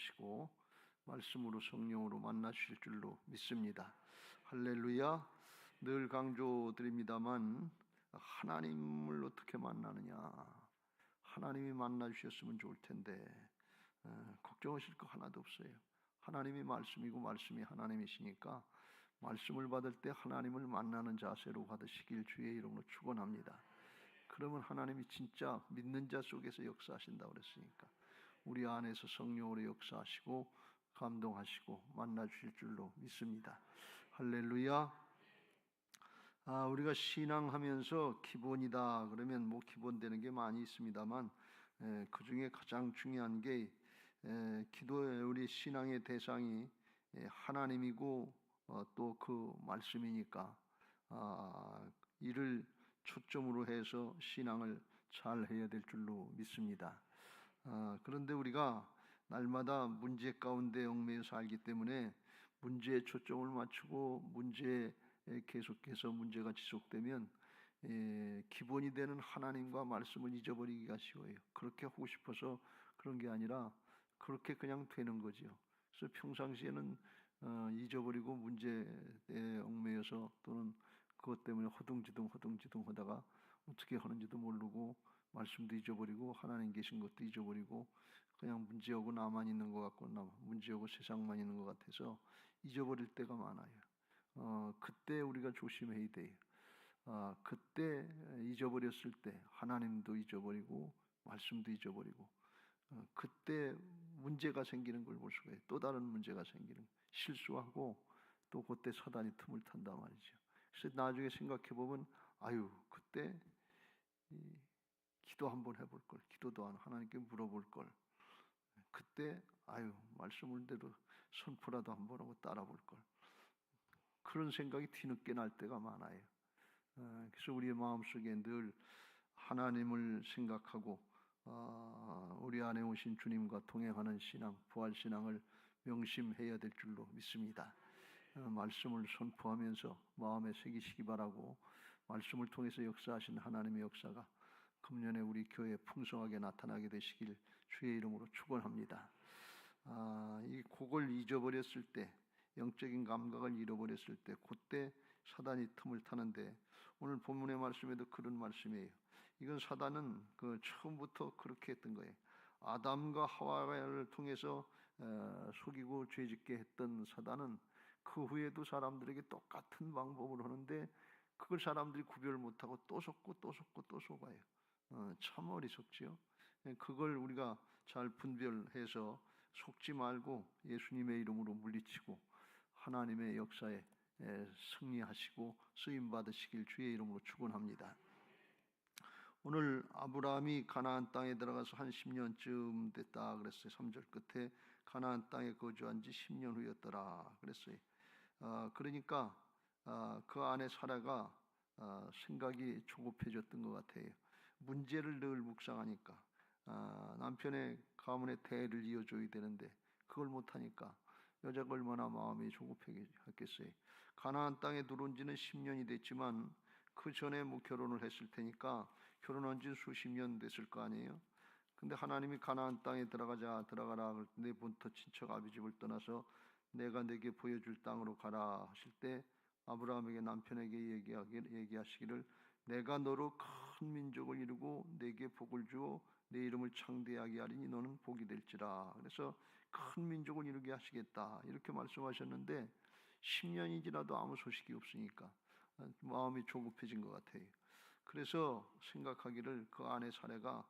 주시고 말씀으로 성령으로 만나주실 줄로 믿습니다. 할렐루야. 늘 강조드립니다만 하나님을 어떻게 만나느냐, 하나님이 만나주셨으면 좋을 텐데 걱정하실 거 하나도 없어요. 하나님이 말씀이고 말씀이 하나님이시니까 말씀을 받을 때 하나님을 만나는 자세로 받으시길 주의 이름으로 축원합니다. 그러면 하나님이 진짜 믿는 자 속에서 역사하신다고 그랬으니까 우리 안에서 성령으로 역사하시고 감동하시고 만나주실 줄로 믿습니다. 할렐루야. 우리가 신앙하면서 기본이다 그러면 뭐 기본되는 게 많이 있습니다만 그 중에 가장 중요한 게 기도의 우리 신앙의 대상이 하나님이고 또 그 말씀이니까 이를 초점으로 해서 신앙을 잘 해야 될 줄로 믿습니다. 그런데 우리가 날마다 문제 가운데 얽매여 살기 때문에 문제에 초점을 맞추고 문제에 계속해서 문제가 지속되면 기본이 되는 하나님과 말씀을 잊어버리기가 쉬워요. 그렇게 하고 싶어서 그런 게 아니라 그렇게 그냥 되는 거죠. 그래서 평상시에는 잊어버리고 문제에 얽매여서 또는 그것 때문에 허둥지둥 하다가 어떻게 하는지도 모르고 말씀도 잊어버리고 하나님 계신 것도 잊어버리고 그냥 문제하고 나만 있는 것 같고 문제하고 세상만 있는 것 같아서 잊어버릴 때가 많아요. 그때 우리가 조심해야 돼요. 그때 잊어버렸을 때 하나님도 잊어버리고 말씀도 잊어버리고 그때 문제가 생기는 걸 볼 수가 있어요. 또 다른 문제가 생기는, 실수하고 또 그때 사단이 틈을 탄단 말이죠. 그래서 나중에 생각해 보면 그때 기도 한번 해볼 걸, 기도도 안 하나님께 물어볼 걸, 그때 말씀을 대로 선포라도 한번 하고 따라 볼 걸, 그런 생각이 뒤늦게 날 때가 많아요. 그래서 우리의 마음속에 늘 하나님을 생각하고 우리 안에 오신 주님과 동행하는 신앙, 부활신앙을 명심해야 될 줄로 믿습니다. 말씀을 선포하면서 마음에 새기시기 바라고, 말씀을 통해서 역사하신 하나님의 역사가 금년에 우리 교회에 풍성하게 나타나게 되시길 주의 이름으로 축원합니다. 이 곡을 잊어버렸을 때, 영적인 감각을 잃어버렸을 때 그때 사단이 틈을 타는데, 오늘 본문의 말씀에도 그런 말씀이에요. 이건 사단은 그 처음부터 그렇게 했던 거예요. 아담과 하와를 통해서 속이고 죄짓게 했던 사단은 그 후에도 사람들에게 똑같은 방법을 하는데 그걸 사람들이 구별 못하고 또 속고 또 속고 또 속아요. 참 어리석지요. 그걸 우리가 잘 분별해서 속지 말고 예수님의 이름으로 물리치고 하나님의 역사에 승리하시고 쓰임 받으시길 주의 이름으로 축원합니다. 오늘 아브라함이 가나안 땅에 들어가서 한 10년쯤 됐다 그랬어요. 3절 끝에 가나안 땅에 거주한 지 10년 후였더라 그랬어요. 그러니까 그 안에 사라가 생각이 조급해졌던 것 같아요. 문제를 늘 묵상하니까 남편의 가문의 대를 이어줘야 되는데 그걸 못하니까 여자가 얼마나 마음이 조급했겠어요. 가나안 땅에 들어온 지는 10년이 됐지만 그 전에 뭐 결혼을 했을 테니까 결혼한 지 수십 년 됐을 거 아니에요. 근데 하나님이 가나안 땅에 들어가라 내 본토 친척 아비집을 떠나서 내가 내게 보여줄 땅으로 가라 하실 때 아브라함에게 남편에게 얘기하시기를 내가 너로 큰 민족을 이루고 내게 복을 주어 내 이름을 창대하게 하리니 너는 복이 될지라. 그래서 큰 민족을 이루게 하시겠다 이렇게 말씀하셨는데 10년이 지나도 아무 소식이 없으니까 마음이 조급해진 것 같아요. 그래서 생각하기를 그 아내 사례가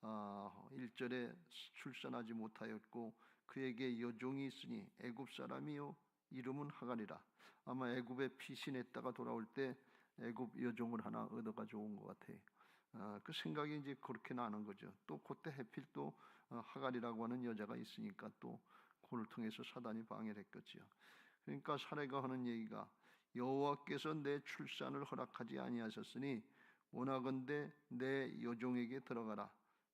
1절에 출산하지 못하였고 그에게 여종이 있으니 애굽 사람이요 이름은 하갈이라. 아마 애굽에 피신했다가 돌아올 때 애굽 여종을 하나 얻어가지고 온 것 같아요. 그 생각이 이제 그렇게 나는 거죠. 또 그때 해필 또 하갈이라고 하는 여자가 있으니까 또 그를 통해서 사단이 방해를 했겠지요. 그러니까 사례가 하는 얘기가 여호와께서 내 출산을 허락하지 아니하셨으니 원하건대 내 여종에게 들어가라.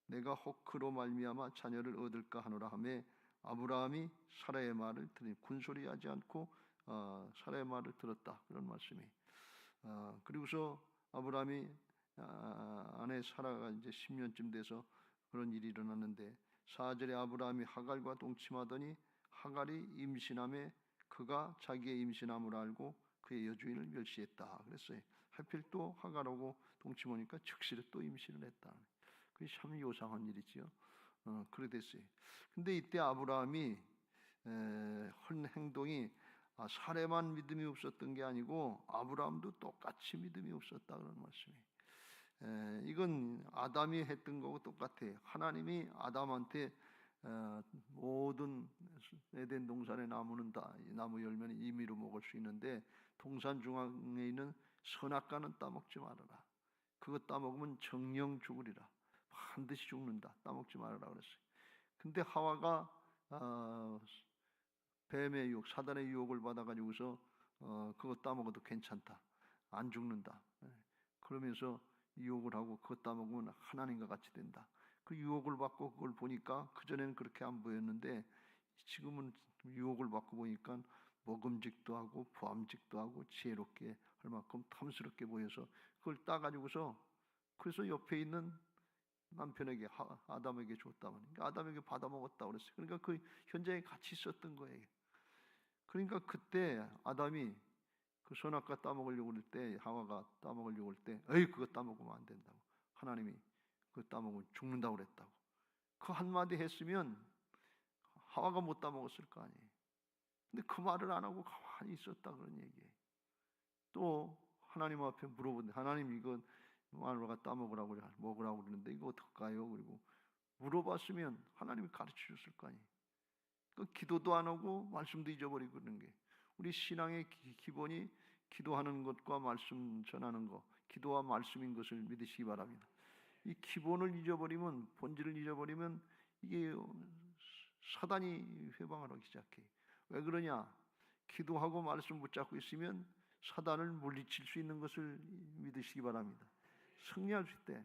내가 혹 그로 말미암아 자녀를 얻을까 하노라 하며 아브라함이 사라의 말을 들으니 군소리하지 않고 사라의 말을 들었다 그런 말씀이. 그리고서 아브라함이 아내 사라가 이제 10년쯤 돼서 그런 일이 일어났는데 4절에 아브라함이 하갈과 동침하더니 하갈이 임신함에 그가 자기의 임신함을 알고 그의 여주인을 멸시했다 그랬어요. 하필 또 하갈하고 동침하니까 즉시로 또 임신을 했다. 그게 참 요상한 일이지요. 그래 됐어요. 근데 이때 아브라함이 한 행동이 사례만 믿음이 없었던 게 아니고 아브라함도 똑같이 믿음이 없었다 그런 말씀이에요. 이건 아담이 했던 거고 똑같아요. 하나님이 아담한테 모든 에덴 동산의 나무는 다 나무 열매는 임의로 먹을 수 있는데 동산 중앙에 있는 선악과는 따먹지 말아라. 그거 따먹으면 정령 죽으리라. 반드시 죽는다. 따먹지 말아라 그랬어요. 근데 하와가 뱀의 유혹, 사단의 유혹을 받아가지고서 그거 따먹어도 괜찮다. 안 죽는다. 그러면서 유혹을 하고 그거 따먹으면 하나님과 같이 된다. 그 유혹을 받고 그걸 보니까 그전에는 그렇게 안 보였는데 지금은 유혹을 받고 보니까 먹음직도 하고 보암직도 하고 지혜롭게 할 만큼 탐스럽게 보여서 그걸 따가지고서 그래서 옆에 있는 남편에게 아담에게 줬다. 그러니까 아담에게 받아 먹었다 그랬어요. 그러니까 그 현장에 같이 있었던 거예요. 그러니까 그때 아담이 그 선악과 따먹으려고 할 때 하와가 따먹으려고 할 때 에이 그거 따먹으면 안 된다고 하나님이 그거 따먹으면 죽는다고 그랬다고 그 한마디 했으면 하와가 못 따먹었을 거 아니에요. 근데 그 말을 안 하고 가만히 있었다 그런 얘기예요. 또 하나님 앞에 물어보는데 하나님 이건 마누라가 따먹으라고 먹으라고 그러는데 이거 어떡할까요? 그리고 물어봤으면 하나님이 가르쳐 줬을 거 아니에요. 그 기도도 안 하고 말씀도 잊어버리고 그러는 게 우리 신앙의 기본이 기도하는 것과 말씀 전하는 것, 기도와 말씀인 것을 믿으시기 바랍니다. 이 기본을 잊어버리면 본질을 잊어버리면 이게 사단이 회방을 하기 시작해요. 왜 그러냐? 기도하고 말씀 붙잡고 있으면 사단을 물리칠 수 있는 것을 믿으시기 바랍니다. 승리할 수 있대.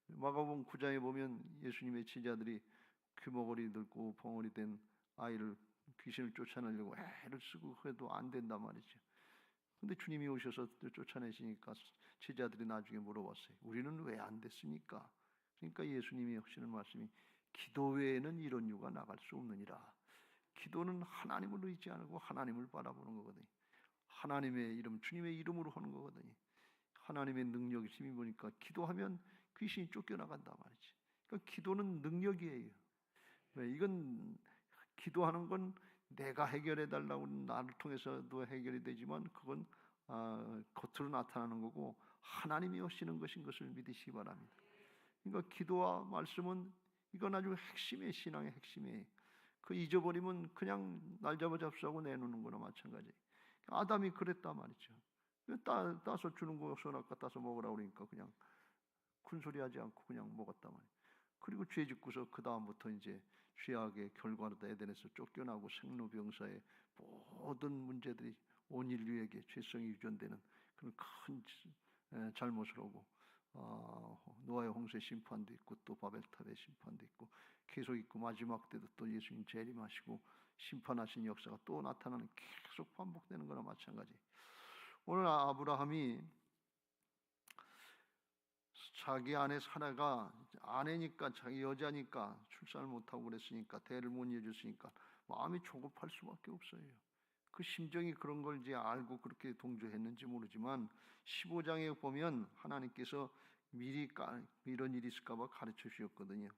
마가복음 9장에 보면 예수님의 제자들이 귀머거리 들고 벙어리 된 아이를 귀신을 쫓아내려고 애를 쓰고 해도 안 된단 말이죠. 근데 주님이 오셔서 쫓아내시니까 제자들이 나중에 물어봤어요. 우리는 왜 안 됐습니까? 그러니까 예수님이 하시는 말씀이 기도 외에는 이런 유가 나갈 수 없느니라. 기도는 하나님을 의지하고 하나님을 바라보는 거거든요. 하나님의 이름, 주님의 이름으로 하는 거거든요. 하나님의 능력이 힘이 보니까 기도하면 귀신이 쫓겨나간단 말이지. 그러니까 기도는 능력이에요. 왜? 이건 기도하는 건 내가 해결해 달라고 나를 통해서도 해결이 되지만 그건 겉으로 나타나는 거고 하나님이 하시는 것인 것을 믿으시기 바랍니다. 그러니까 기도와 말씀은 이건 아주 핵심의 신앙의 핵심이에요. 그 잊어버리면 그냥 날 잡아잡수하고 내놓는 거나 마찬가지예요. 아담이 그랬단 말이죠. 따서 주는 거 선악과 따서 먹으라고 그러니까 그냥 큰소리하지 않고 그냥 먹었단 말이에요. 그리고 죄 짓고서 그 다음부터 이제 죄악의 결과로 에덴에서 쫓겨나고 생로병사의 모든 문제들이 온 인류에게 죄성이 유전되는 그런 큰 잘못을 하고 노아의 홍수의 심판도 있고 또 바벨탑의 심판도 있고 계속 있고 마지막 때도 또 예수님 재림하시고 심판하신 역사가 또 나타나는 계속 반복되는 거나 마찬가지. 오늘 아브라함이 자기 아내 사라가 아내니까 자기 여자니까 출산을 못하고 그랬으니까 대를 못 이어줬으니까 마음이 조급할 수밖에 없어요. 그 심정이 그런 걸 이제 알고 그렇게 동조했는지 모르지만 15장에 보면 하나님께서 미리 이런 일이 있을까 봐 가르쳐 주셨거든요.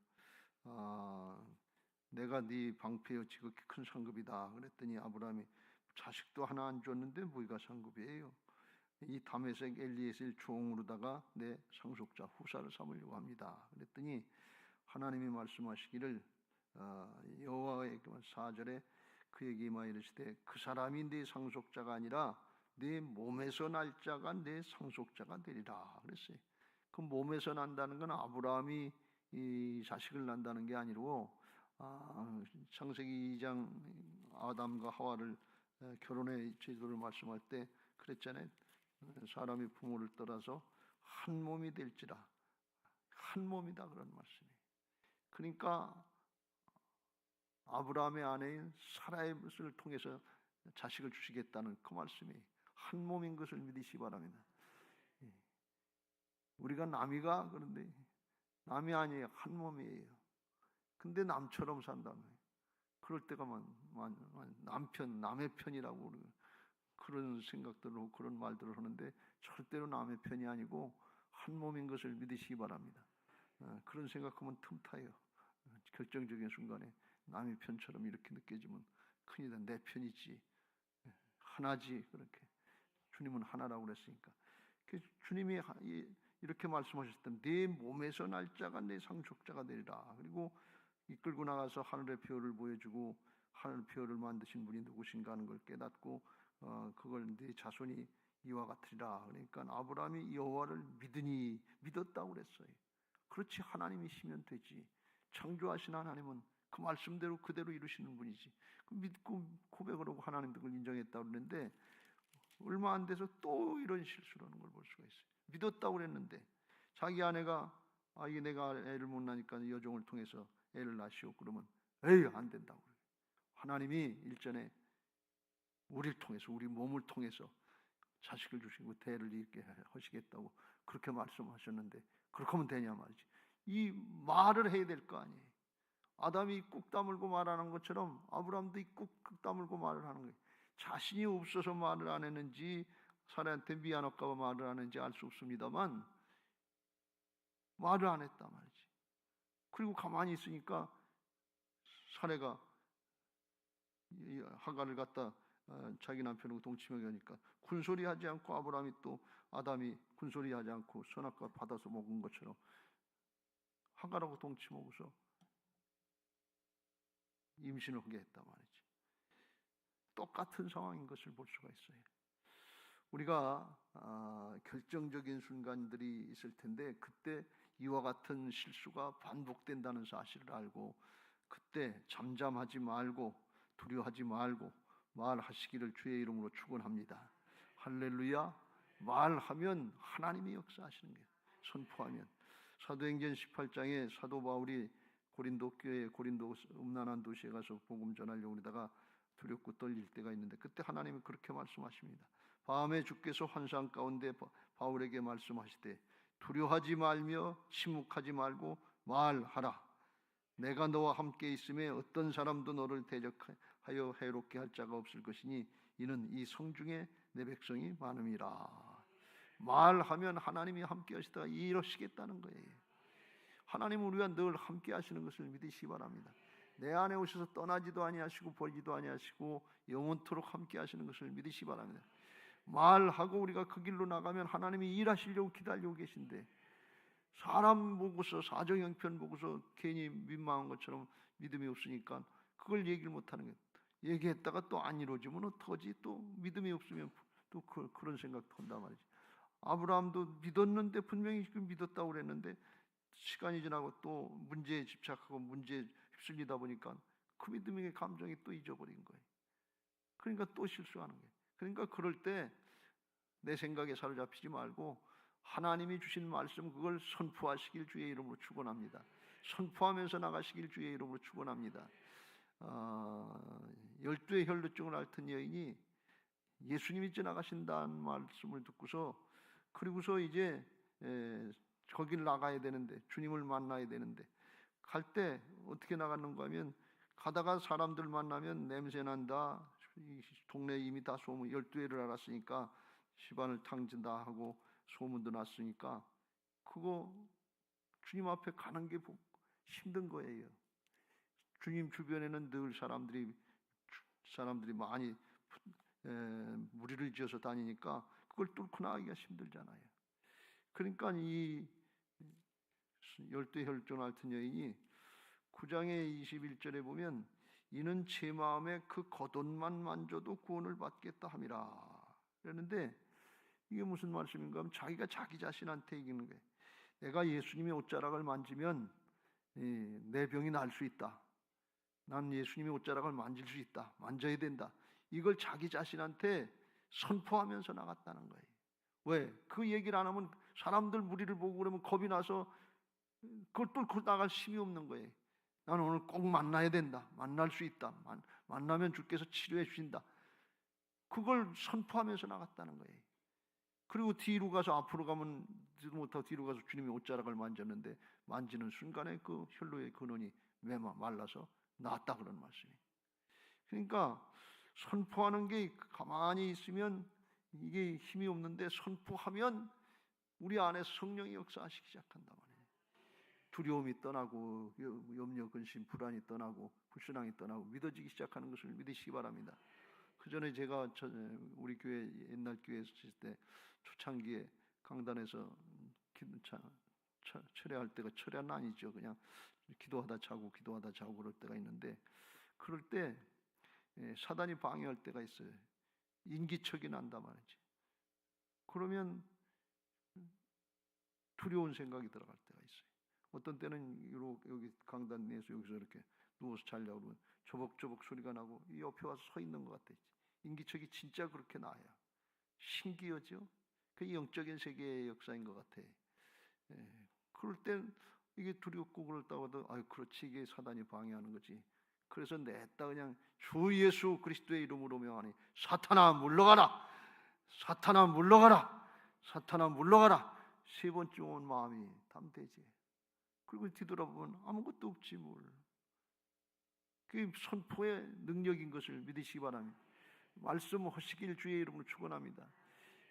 내가 네 방패여 지극히 큰 상급이다 그랬더니 아브라함이 자식도 하나 안 줬는데 뭐가 상급이에요? 이 다메섹 엘리에셀 종으로다가 내 상속자 후사를 삼으려고 합니다. 그랬더니 하나님이 말씀하시기를 여호와의 4절에 그에게 임하여 이르시되 그 사람이 네 상속자가 아니라 네 몸에서 날 자가 네 상속자가 되리라 그랬어요. 그 몸에서 난다는 건 아브라함이 이 자식을 낳는다는 게 아니고 창세기 2장 아담과 하와를 결혼의 제도를 말씀할 때 그랬잖아요. 사람이 부모를 떠나서 한 몸이 될지라 한 몸이다 그런 말씀이에요. 그러니까 아브라함의 아내인 사라의 것을 통해서 자식을 주시겠다는 그 말씀이 한 몸인 것을 믿으시기 바랍니다. 우리가 남이가 그런데 남이 아니에요. 한 몸이에요. 근데 남처럼 산다며. 그럴 때가 남편, 남의 편이라고 그런 생각들을 그런 말들을 하는데 절대로 남의 편이 아니고 한 몸인 것을 믿으시기 바랍니다. 그런 생각하면 틈타요. 결정적인 순간에 남의 편처럼 이렇게 느껴지면 큰일이다. 내 편이지. 하나지. 그렇게 주님은 하나라고 그랬으니까. 주님이 이렇게 말씀하셨을 때 내 몸에서 날 자가 내 상속자가 되리라. 그리고 이끌고 나가서 하늘의 표를 보여주고 하늘 표를 만드신 분이 누구신가 하는 걸 깨닫고 그걸 네 자손이 이와 같으리라. 그러니까 아브라함이 여호와를 믿었다고 그랬어요. 그렇지, 하나님이시면 되지. 창조하신 하나님은 그 말씀대로 그대로 이루시는 분이지. 믿고 고백을 하고 하나님 그걸 인정했다고 그랬는데 얼마 안 돼서 또 이런 실수를 하는 걸 볼 수가 있어요. 믿었다고 그랬는데 자기 아내가 이게 내가 애를 못 낳으니까 여종을 통해서 애를 낳으시오. 그러면 에이 안 된다고 그래요. 하나님이 일전에 우리를 통해서 우리 몸을 통해서 자식을 주시고 대를 이렇게 하시겠다고 그렇게 말씀하셨는데 그렇게 하면 되냐 말이지. 이 말을 해야 될 거 아니에요. 아담이 꾹 다물고 말하는 것처럼 아브라함도 꾹 다물고 말을 하는 거예요. 자신이 없어서 말을 안 했는지 사례한테 미안할까 봐 말을 안 했는지 알 수 없습니다만 말을 안 했단 말이지. 그리고 가만히 있으니까 사례가 하갈을 갖다 자기 남편하고 동침하게 하니까 군소리하지 않고 아브라함이 또 아담이 군소리하지 않고 선악과 받아서 먹은 것처럼 하갈하고 동침하고서 임신을 하게 했단 말이지. 똑같은 상황인 것을 볼 수가 있어요. 우리가 결정적인 순간들이 있을 텐데 그때 이와 같은 실수가 반복된다는 사실을 알고 그때 잠잠하지 말고 두려워하지 말고 말하시기를 주의 이름으로 축원합니다. 할렐루야. 말하면 하나님이 역사하시는 거예요. 선포하면. 사도행전 18장에 사도 바울이 고린도 교회 고린도 음란한 도시에 가서 복음 전하려고 그러다가 두렵고 떨릴 때가 있는데 그때 하나님은 그렇게 말씀하십니다. 밤에 주께서 환상 가운데 바울에게 말씀하시되 두려워하지 말며 침묵하지 말고 말하라. 내가 너와 함께 있음에 어떤 사람도 너를 대적하여 해롭게 할 자가 없을 것이니 이는 이 성중에 내 백성이 많음이라. 말하면 하나님이 함께 하시다가 이루시겠다는 거예요. 하나님은 우리와 늘 함께 하시는 것을 믿으시기 바랍니다. 내 안에 오셔서 떠나지도 아니하시고 버리지도 아니하시고 영원토록 함께 하시는 것을 믿으시기 바랍니다. 말하고 우리가 그 길로 나가면 하나님이 일하시려고 기다리고 계신데 사람 보고서 사정 형편 보고서 괜히 민망한 것처럼 믿음이 없으니까 그걸 얘기를 못하는 거예요. 얘기했다가 또 안 이루어지면 어떡하지? 또 믿음이 없으면 또 그런 생각도 한단 말이지. 아브라함도 믿었는데 분명히 믿었다고 그랬는데 시간이 지나고 또 문제에 집착하고 문제에 휩쓸리다 보니까 그 믿음의 감정이 또 잊어버린 거예요. 그러니까 또 실수하는 거예요. 그러니까 그럴 때 내 생각에 사로잡히지 말고 하나님이 주신 말씀 그걸 선포하시길 주의 이름으로 축원합니다. 선포하면서 나가시길 주의 이름으로 축원합니다. 12의 혈루증을 앓던 여인이 예수님이 지나가신다는 말씀을 듣고서 그리고서 이제 거길 나가야 되는데 주님을 만나야 되는데 갈 때 어떻게 나갔는가 하면 가다가 사람들 만나면 냄새난다. 동네에 이미 다 소문 12회를 알았으니까 시반을 탕진다 하고 소문도 났으니까 그거 주님 앞에 가는 게 힘든 거예요. 주님 주변에는 늘 사람들이 많이 무리를 지어서 다니니까 그걸 뚫고 나가기가 힘들잖아요. 그러니까 이 12 혈루증 앓던 여인이 9장의 21절에 보면 이는 제 마음에 그 겉옷만 만져도 구원을 받겠다 함이라 그랬는데 이게 무슨 말씀인가 하면 자기가 자기 자신한테 얘기하는 거예요. 내가 예수님의 옷자락을 만지면 내 병이 나을 수 있다. 난 예수님의 옷자락을 만질 수 있다. 만져야 된다. 이걸 자기 자신한테 선포하면서 나갔다는 거예요. 왜? 그 얘기를 안 하면 사람들 무리를 보고 그러면 겁이 나서 그걸 뚫고 나갈 힘이 없는 거예요. 나는 오늘 꼭 만나야 된다. 만날 수 있다. 만나면 주께서 치료해 주신다. 그걸 선포하면서 나갔다는 거예요. 그리고 뒤로 가서 앞으로 가면 못하고 뒤로 가서 주님의 옷자락을 만졌는데 만지는 순간에 그 혈루의 근원이 말라서 나았다 그런 말씀이. 그러니까 선포하는 게 가만히 있으면 이게 힘이 없는데 선포하면 우리 안에 성령이 역사하시기 시작한단 말이에요. 두려움이 떠나고 염려, 근심, 불안이 떠나고 불신앙이 떠나고 믿어지기 시작하는 것을 믿으시기 바랍니다. 그 전에 제가 우리 교회 옛날 교회에 있을 때 초창기에 강단에서 철회할 때가 철회는 아니죠. 그냥 기도하다 자고 그럴 때가 있는데 그럴 때 사단이 방해할 때가 있어요. 인기척이 난단 말이지. 그러면 두려운 생각이 들어갈 때가 있어요. 어떤 때는 여기 강단 내에서 여기서 이렇게 누워서 자려고 그러면 조벅조벅 소리가 나고 이 옆에 와서 서 있는 것 같아. 인기척이 진짜 그렇게 나요. 신기하죠? 그 영적인 세계의 역사인 것 같아. 그럴 땐 이게 두렵고 그렇다고 해도 그렇지 이게 사단이 방해하는 거지. 그래서 냈다 그냥 주 예수 그리스도의 이름으로 명하니 사탄아 물러가라. 사탄아 물러가라. 사탄아 물러가라. 세 번째 온 마음이 담대지. 그리고 뒤돌아보면 아무것도 없지 뭘. 그게 선포의 능력인 것을 믿으시기 바랍니다. 말씀하시길 주의 이름으로 축원합니다.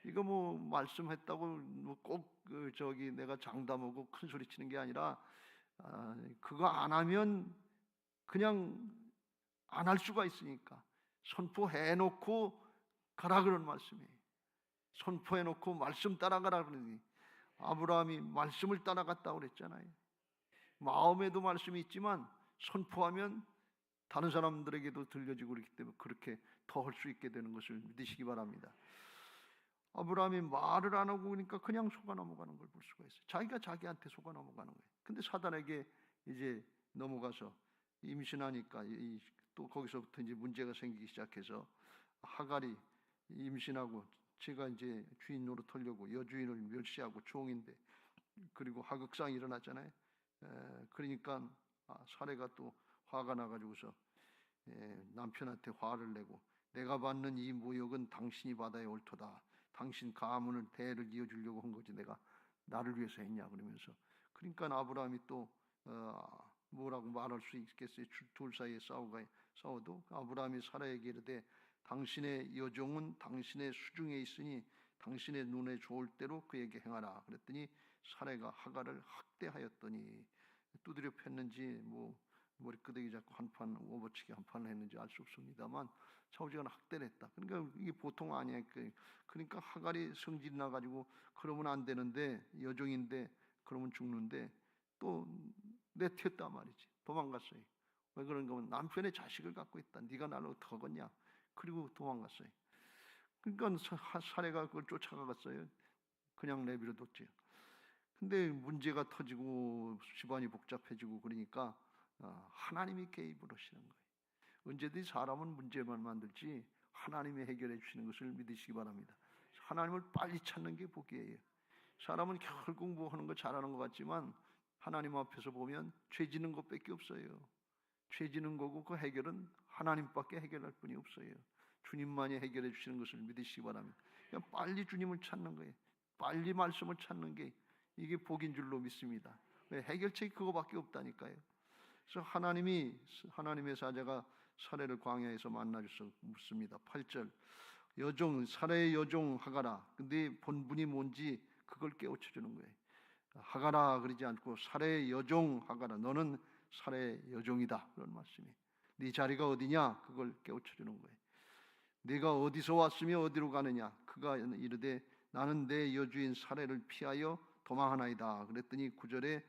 이거 뭐 말씀했다고 꼭 내가 장담하고 큰 소리 치는 게 아니라 그거 안 하면 그냥 안 할 수가 있으니까 선포해놓고 가라 그런 말씀이에요. 선포해놓고 말씀 따라가라 그러니 아브라함이 말씀을 따라갔다고 그랬잖아요. 마음에도 말씀이 있지만 선포하면 다른 사람들에게도 들려지고 그렇기 때문에 그렇게 더 할 수 있게 되는 것을 믿으시기 바랍니다. 아브라함이 말을 안 하고 그러니까 그냥 속아 넘어가는 걸 볼 수가 있어요. 자기가 자기한테 속아 넘어가는 거예요. 근데 사단에게 이제 넘어가서 임신하니까 또 거기서부터 이제 문제가 생기기 시작해서 하갈이 임신하고 제가 이제 주인 노릇하려고 여주인을 멸시하고 종인데 그리고 하극상이 일어났잖아요. 그러니까 사례가 또 화가 나가지고서 남편한테 화를 내고 내가 받는 이 모욕은 당신이 받아야 옳도다. 당신 가문을 대를 이어주려고 한 거지 내가 나를 위해서 했냐 그러면서 그러니까 아브라함이 또 뭐라고 말할 수 있겠어요. 둘 사이에 싸워도 아브라함이 사라에게 이르되 당신의 여종은 당신의 수중에 있으니 당신의 눈에 좋을 대로 그에게 행하라 그랬더니 사라가 하갈을 학대하였더니 두드려 팼는지 뭐 머리끄댕이 잡고 한판 오버치기 한 판을 했는지 알 수 없습니다만 차오지간 학대를 했다. 그러니까 이게 보통 아니야. 그러니까 하갈이 성질이 나가지고 그러면 안 되는데 여종인데 그러면 죽는데 또 내튀었단 말이지. 도망갔어요. 왜 그런가 하면 남편의 자식을 갖고 있다. 네가 나를 어떻게 하겠냐. 그리고 도망갔어요. 그러니까 사례가 그걸 쫓아가갔어요. 그냥 내버려뒀지. 근데 문제가 터지고 집안이 복잡해지고 그러니까 하나님이 개입을 하시는 거예요. 언제든지 사람은 문제만 만들지 하나님이 해결해 주시는 것을 믿으시기 바랍니다. 하나님을 빨리 찾는 게 복이에요. 사람은 결국 뭐 하는 거 잘하는 것 같지만 하나님 앞에서 보면 죄 지는 것밖에 없어요. 죄 지는 거고 그 해결은 하나님밖에 해결할 분이 없어요. 주님만이 해결해 주시는 것을 믿으시기 바랍니다. 그냥 빨리 주님을 찾는 거예요. 빨리 말씀을 찾는 게 이게 복인 줄로 믿습니다. 왜? 해결책이 그거밖에 없다니까요. 그래서 하나님의 사자가 사례를 광야에서 만나줘서 묻습니다. 8절 여종 사례의 여종 하가라. 근데 본분이 뭔지 그걸 깨우쳐 주는 거예요. 하가라 그러지 않고 사례의 여종 하가라. 너는 사례의 여종이다. 그런 말씀이. 네 자리가 어디냐? 그걸 깨우쳐 주는 거예요. 네가 어디서 왔으며 어디로 가느냐? 그가 이르되 나는 내 여주인 사례를 피하여 도망하나이다. 그랬더니 9절에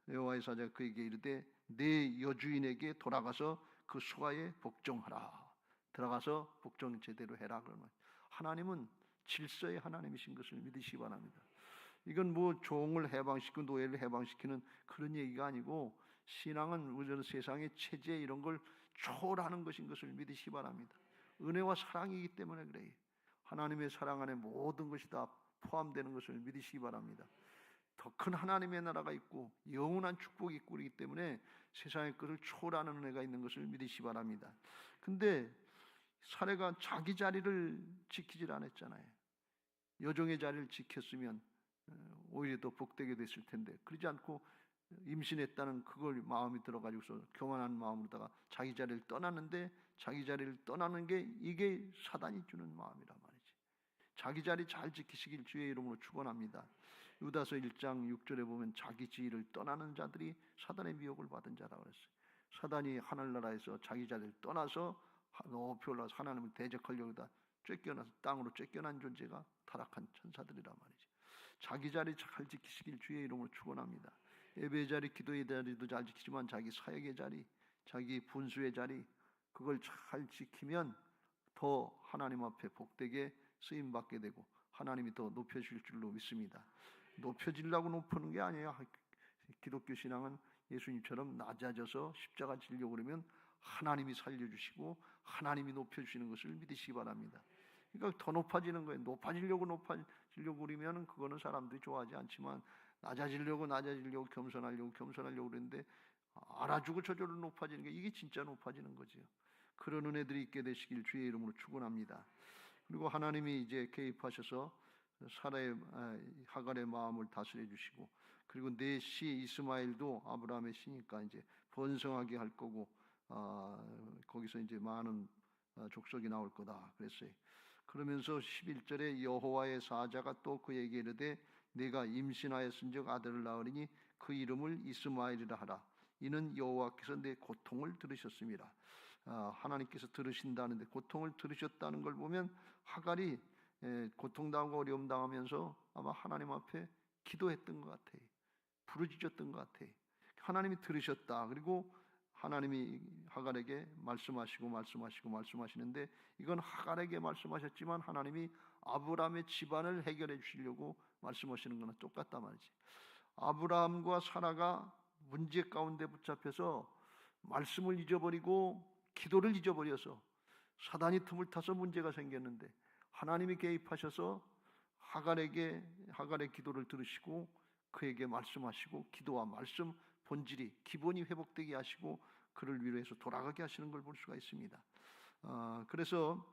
여호와의 사자가 그에게 이르되 내 여주인에게 돌아가서 그 수하에 복종하라. 들어가서 복종 제대로 해라. 그러면 하나님은 질서의 하나님이신 것을 믿으시기 바랍니다. 이건 뭐 종을 해방시키고 노예를 해방시키는 그런 얘기가 아니고 신앙은 우리는 세상의 체제 이런 걸 초월하는 것인 것을 믿으시기 바랍니다. 은혜와 사랑이기 때문에 그래요. 하나님의 사랑 안에 모든 것이 다 포함되는 것을 믿으시기 바랍니다. 더 큰 하나님의 나라가 있고 영원한 축복이 있고 그렇기 때문에 세상의 것을 초월하는 은혜가 있는 것을 믿으시기 바랍니다. 근데 사례가 자기 자리를 지키질 않았잖아요. 여종의 자리를 지켰으면 오히려 더 복되게 됐을 텐데 그러지 않고 임신했다는 그걸 마음이 들어가지고서 교만한 마음으로다가 자기 자리를 떠났는데, 자기 자리를 떠나는 게 이게 사단이 주는 마음이란 말이지. 자기 자리 잘 지키시길 주의 이름으로 축원합니다. 유다서 1장 6절에 보면 자기 지위를 떠나는 자들이 사단의 미혹을 받은 자라고 그랬어요. 사단이 하늘나라에서 자기 자리를 떠나서 높이 올라서 하나님을 대적하려고 다 쫓겨나서 땅으로 쫓겨난 존재가 타락한 천사들이란 말이지. 자기 자리 잘 지키시길 주의 이름으로 축원합니다. 예배의 자리, 기도의 자리도 잘 지키지만 자기 사역의 자리, 자기 분수의 자리, 그걸 잘 지키면 더 하나님 앞에 복되게 쓰임 받게 되고 하나님이 더 높여주실 줄로 믿습니다. 높여지려고 높이는 게 아니에요. 기독교 신앙은 예수님처럼 낮아져서 십자가 지려고 그러면 하나님이 살려주시고 하나님이 높여주시는 것을 믿으시기 바랍니다. 그러니까 더 높아지는 거예요. 높아지려고 그러면 그거는 사람들이 좋아하지 않지만, 낮아지려고 겸손하려고 그랬는데 알아주고 저절로 높아지는 게 이게 진짜 높아지는 거지요. 그런 은혜들이 있게 되시길 주의 이름으로 축원합니다. 그리고 하나님이 이제 개입하셔서 사라의 하갈의 마음을 다스려 주시고, 그리고 내 시 이스마엘도 아브라함의 시니까 이제 번성하게 할 거고, 거기서 이제 많은 족속이 나올 거다 그랬어요. 그러면서 11절에 여호와의 사자가 또 그에게 이르되 내가 임신하였은즉 아들을 낳으리니 그 이름을 이스마엘이라 하라. 이는 여호와께서 내 고통을 들으셨습니다. 하나님께서 들으신다는데 고통을 들으셨다는 걸 보면 하갈이 고통당하고 어려움 당하면서 아마 하나님 앞에 기도했던 것 같아요. 부르짖었던 것 같아요. 하나님이 들으셨다. 그리고 하나님이 하갈에게 말씀하시는데, 이건 하갈에게 말씀하셨지만 하나님이 아브라함의 집안을 해결해 주시려고 말씀하시는 거나 똑같단 말이지. 아브라함과 사라가 문제 가운데 붙잡혀서 말씀을 잊어버리고 기도를 잊어버려서 사단이 틈을 타서 문제가 생겼는데, 하나님이 개입하셔서 하갈의 기도를 들으시고 그에게 말씀하시고 기도와 말씀 본질이 기본이 회복되게 하시고 그를 위로해서 돌아가게 하시는 걸 볼 수가 있습니다. 그래서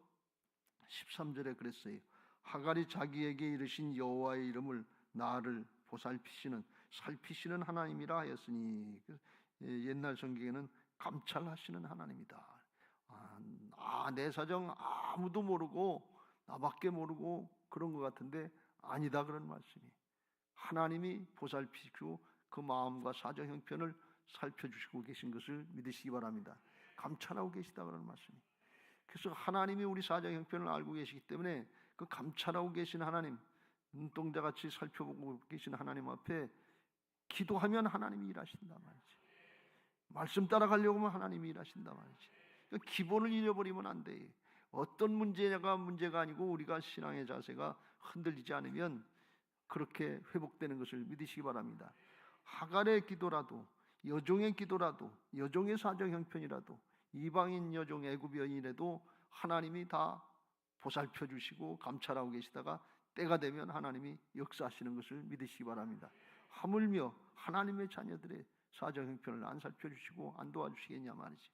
13절에 그랬어요. 하갈이 자기에게 이르신 여호와의 이름을 나를 살피시는 하나님이라 하였으니, 옛날 성경에는 감찰하시는 하나님이다. 내 사정 아무도 모르고 나밖에 모르고 그런 것 같은데 아니다, 그런 말씀이. 하나님이 보살피시고 그 마음과 사정 형편을 살펴주시고 계신 것을 믿으시기 바랍니다. 감찰하고 계시다, 그런 말씀이. 그래서 하나님이 우리 사정 형편을 알고 계시기 때문에 그 감찰하고 계신 하나님, 눈동자같이 살펴보고 계신 하나님 앞에 기도하면 하나님이 일하신단 말이지. 말씀 따라가려고 하면 하나님이 일하신단 말이지. 그러니까 기본을 잃어버리면 안 돼. 어떤 문제가 아니고 우리가 신앙의 자세가 흔들리지 않으면 그렇게 회복되는 것을 믿으시기 바랍니다. 하갈의 기도라도, 여종의 기도라도, 여종의 사정 형편이라도, 이방인 여종 애굽 여인이라도 하나님이 다 보살펴 주시고 감찰하고 계시다가 때가 되면 하나님이 역사하시는 것을 믿으시기 바랍니다. 하물며 하나님의 자녀들의 사정 형편을 안 살펴주시고 안 도와주시겠냐 말이지.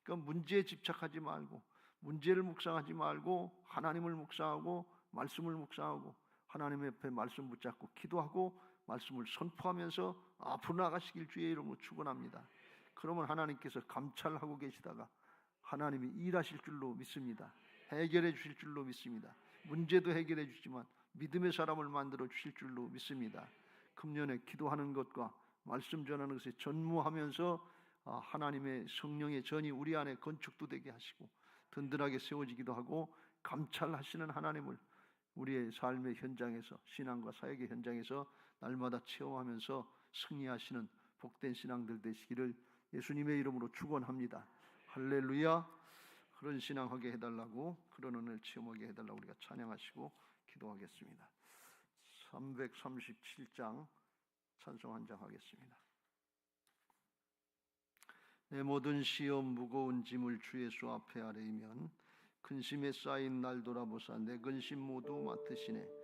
그러니까 문제에 집착하지 말고, 문제를 묵상하지 말고 하나님을 묵상하고 말씀을 묵상하고 하나님 옆에 말씀 붙잡고 기도하고 말씀을 선포하면서 앞으로 나가시길 주의 이름으로 축원합니다. 그러면 하나님께서 감찰하고 계시다가 하나님이 일하실 줄로 믿습니다. 해결해 주실 줄로 믿습니다. 문제도 해결해 주지만 믿음의 사람을 만들어 주실 줄로 믿습니다. 금년에 기도하는 것과 말씀 전하는 것에 전무하면서 하나님의 성령의 전이 우리 안에 건축도 되게 하시고 든든하게 세워지기도 하고 감찰하시는 하나님을 우리의 삶의 현장에서, 신앙과 사역의 현장에서 날마다 체험하면서 승리하시는 복된 신앙들 되시기를 예수님의 이름으로 축원합니다. 할렐루야. 그런 신앙하게 해달라고, 그런 은혜를 체험하게 해달라고 우리가 찬양하시고 기도하겠습니다. 337장 찬송 한 장 하겠습니다. 내 모든 시험 무거운 짐을 주 예수 앞에 아뢰이면 근심에 쌓인 날 돌아보사 내 근심 모두 맡으시네.